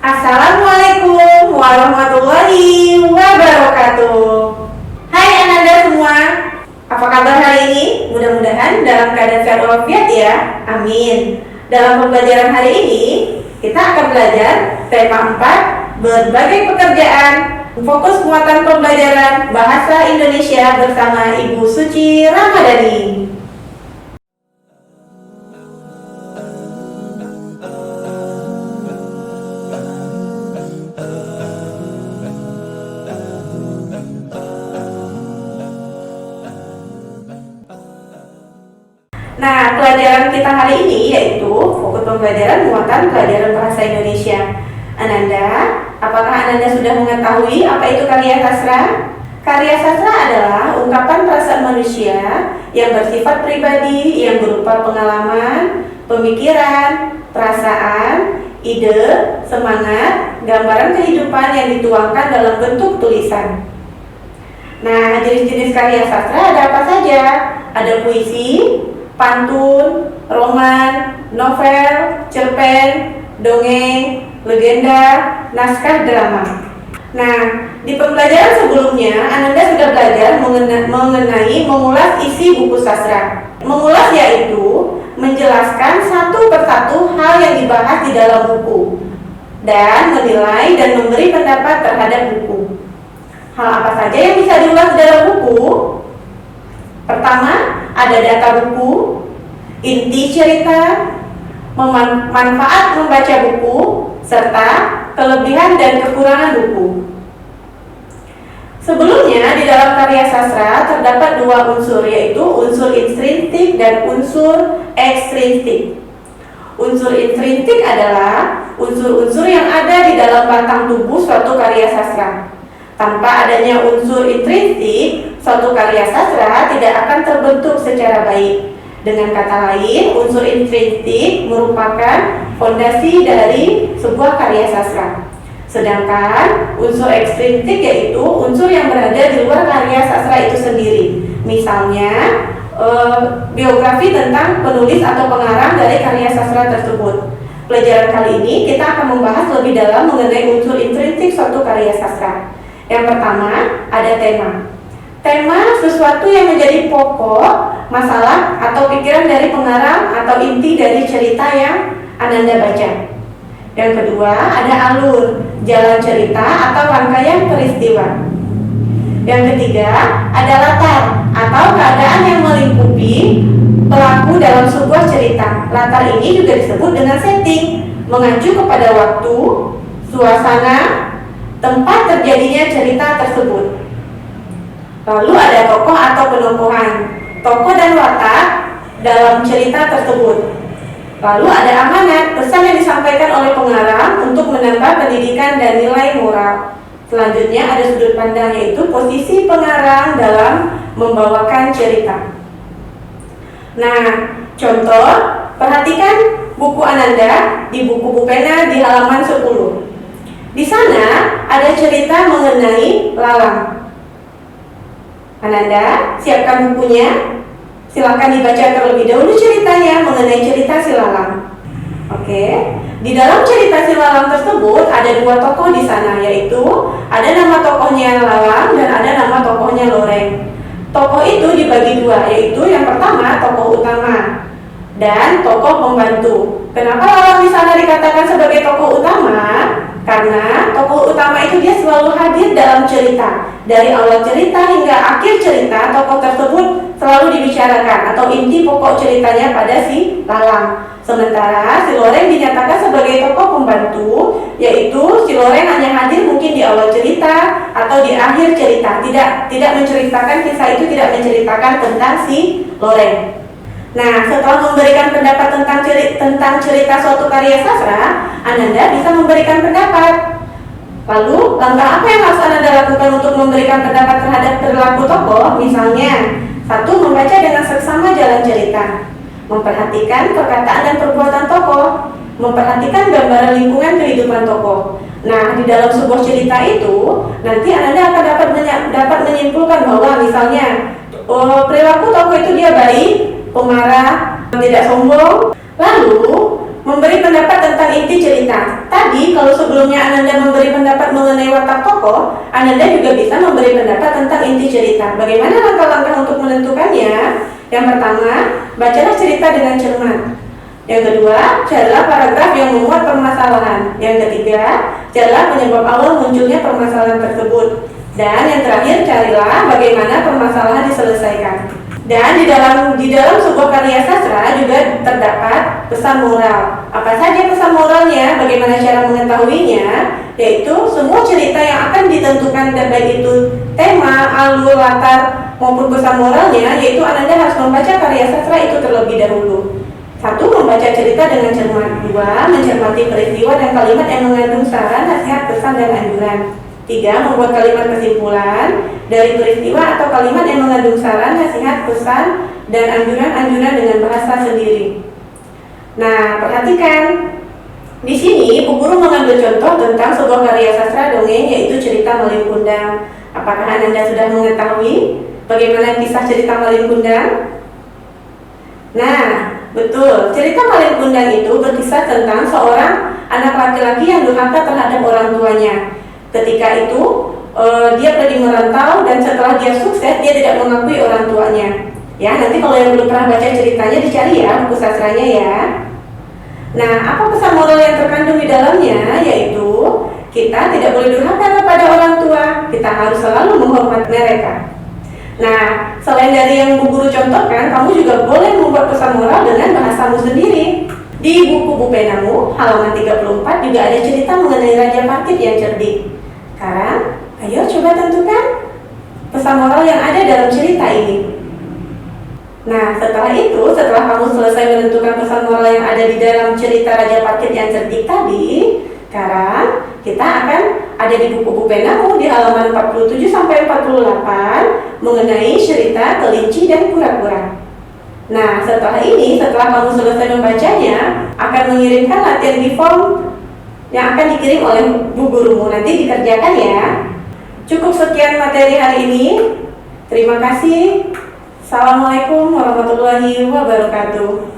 Assalamualaikum warahmatullahi wabarakatuh. Hai Ananda semua, apa kabar hari ini? Mudah-mudahan dalam keadaan sehat walafiat ya, amin. Dalam pembelajaran hari ini, kita akan belajar tema 4, berbagai pekerjaan, fokus muatan pembelajaran Bahasa Indonesia bersama Ibu Suci Ramadhani. Nah, pelajaran kita hari ini yaitu fokus pembelajaran muatan pelajaran Bahasa Indonesia. Ananda, apakah Ananda sudah mengetahui apa itu karya sastra? Karya sastra adalah ungkapan perasaan manusia yang bersifat pribadi yang berupa pengalaman, pemikiran, perasaan, ide, semangat, gambaran kehidupan yang dituangkan dalam bentuk tulisan. Nah, jenis-jenis karya sastra ada apa saja? Ada puisi, pantun, roman, novel, cerpen, dongeng, legenda, naskah drama. Nah, di pembelajaran sebelumnya Ananda sudah belajar mengenai mengulas isi buku sastra. Mengulas yaitu menjelaskan satu persatu hal yang dibahas di dalam buku dan menilai dan memberi pendapat terhadap buku. Hal apa saja yang bisa diulas di dalam buku? Pertama, ada data buku, inti cerita, manfaat membaca buku, serta kelebihan dan kekurangan buku. Sebelumnya, di dalam karya sastra terdapat dua unsur, yaitu unsur intrinsik dan unsur ekstrinsik. Unsur intrinsik adalah unsur-unsur yang ada di dalam batang tubuh suatu karya sastra. Tanpa adanya unsur intrinsik, suatu karya sastra tidak akan terbentuk secara baik. Dengan kata lain, unsur intrinsik merupakan fondasi dari sebuah karya sastra. Sedangkan unsur ekstrinsik yaitu unsur yang berada di luar karya sastra itu sendiri. Misalnya, biografi tentang penulis atau pengarang dari karya sastra tersebut. Pelajaran kali ini kita akan membahas lebih dalam mengenai unsur intrinsik suatu karya sastra. Yang pertama, ada tema. Tema sesuatu yang menjadi pokok, masalah, atau pikiran dari pengarang atau inti dari cerita yang Ananda baca. Yang kedua, ada alur, jalan cerita atau rangkaian peristiwa. Yang ketiga, ada latar atau keadaan yang melingkupi pelaku dalam sebuah cerita. Latar ini juga disebut dengan setting, mengacu kepada waktu, suasana, tempat terjadinya cerita tersebut. Lalu ada tokoh atau penumpuhan, tokoh dan watak dalam cerita tersebut. Lalu ada amanat, pesan yang disampaikan oleh pengarang untuk menambah pendidikan dan nilai moral. Selanjutnya ada sudut pandang, yaitu posisi pengarang dalam membawakan cerita. Nah, contoh, perhatikan buku Ananda di buku Bupena di halaman 10. Di sana ada cerita mengenai lalang. Ananda, siapkan bukunya. Silakan dibaca terlebih dahulu ceritanya mengenai cerita si lalang. Oke. Di dalam cerita si lalang tersebut ada dua tokoh di sana, yaitu ada nama tokohnya Lalang dan ada nama tokohnya Loreng. Tokoh itu dibagi dua, yaitu yang pertama tokoh utama dan tokoh pembantu. Kenapa Lalang di sana dikatakan sebagai tokoh utama? Karena tokoh utama itu dia selalu hadir dalam cerita. Dari awal cerita hingga akhir cerita, tokoh tersebut selalu dibicarakan atau inti pokok ceritanya pada si Lalang. Sementara si Loreng dinyatakan sebagai tokoh pembantu, yaitu si Loreng hanya hadir mungkin di awal cerita atau di akhir cerita. Tidak menceritakan, kisah itu tidak menceritakan tentang si Loreng. Nah, setelah memberikan pendapat tentang cerita suatu karya sastra, Ananda bisa memberikan pendapat. Lalu, langkah apa yang harus Ananda lakukan untuk memberikan pendapat terhadap perilaku tokoh? Misalnya, 1. Membaca dengan seksama jalan cerita, memperhatikan perkataan dan perbuatan tokoh, memperhatikan gambaran lingkungan kehidupan tokoh. Nah, di dalam sebuah cerita itu, nanti Ananda akan dapat menyimpulkan bahwa misalnya, perilaku tokoh itu dia baik, pemarah, tidak sombong. Lalu memberi pendapat tentang inti cerita. Tadi kalau sebelumnya Ananda memberi pendapat mengenai watak tokoh, Ananda juga bisa memberi pendapat tentang inti cerita. Bagaimana langkah-langkah untuk menentukannya? Yang pertama, bacalah cerita dengan cermat. Yang kedua, carilah paragraf yang memuat permasalahan. Yang ketiga, carilah penyebab awal munculnya permasalahan tersebut. Dan yang terakhir, carilah bagaimana permasalahan diselesaikan. Dan di dalam sebuah karya sastra juga terdapat pesan moral. Apa saja pesan moralnya? Bagaimana cara mengetahuinya? Yaitu semua cerita yang akan ditentukan, dan baik itu tema, alur, latar maupun pesan moralnya, yaitu Ananda harus membaca karya sastra itu terlebih dahulu. 1. Membaca cerita dengan cermat. 2. Mencermati peristiwa dan kalimat yang mengandung saran, nasihat, pesan, dan anjuran. 3. Membuat kalimat kesimpulan dari peristiwa atau kalimat yang mengandung saran, nasihat, pesan, dan anjuran-anjuran dengan bahasa sendiri. Nah, perhatikan. Di sini, Bu Guru mengambil contoh tentang sebuah karya sastra dongeng, yaitu cerita Malin Kundang. Apakah Anda sudah mengetahui bagaimana kisah cerita Malin Kundang? Nah, betul. Cerita Malin Kundang itu berkisah tentang seorang anak laki-laki yang durhaka terhadap orang tuanya. Ketika itu, dia pergi merantau, dan setelah dia sukses, dia tidak mengakui orang tuanya. Ya, nanti kalau yang belum pernah baca ceritanya dicari ya buku sastranya ya. Nah, apa pesan moral yang terkandung di dalamnya? Yaitu kita tidak boleh durhaka kepada orang tua. Kita harus selalu menghormati mereka. Nah, selain dari yang Bu Guru contohkan, kamu juga boleh membuat pesan moral dengan bahasamu sendiri. Di buku Bupenamu, halaman 34 juga ada cerita mengenai Raja Parkit yang cerdik. Sekarang, ayo coba tentukan pesan moral yang ada dalam cerita ini. Nah, setelah kamu selesai menentukan pesan moral yang ada di dalam cerita Raja Parkit yang cerdik tadi, sekarang kita akan ada di buku Bupenamu di halaman 47-48 mengenai cerita Kelinci dan Kura-kura. Nah, setelah kamu selesai membacanya, akan mengirimkan latihan di form yang akan dikirim oleh Bu Gurumu. Nanti dikerjakan ya. Cukup sekian materi hari ini. Terima kasih. Assalamualaikum warahmatullahi wabarakatuh.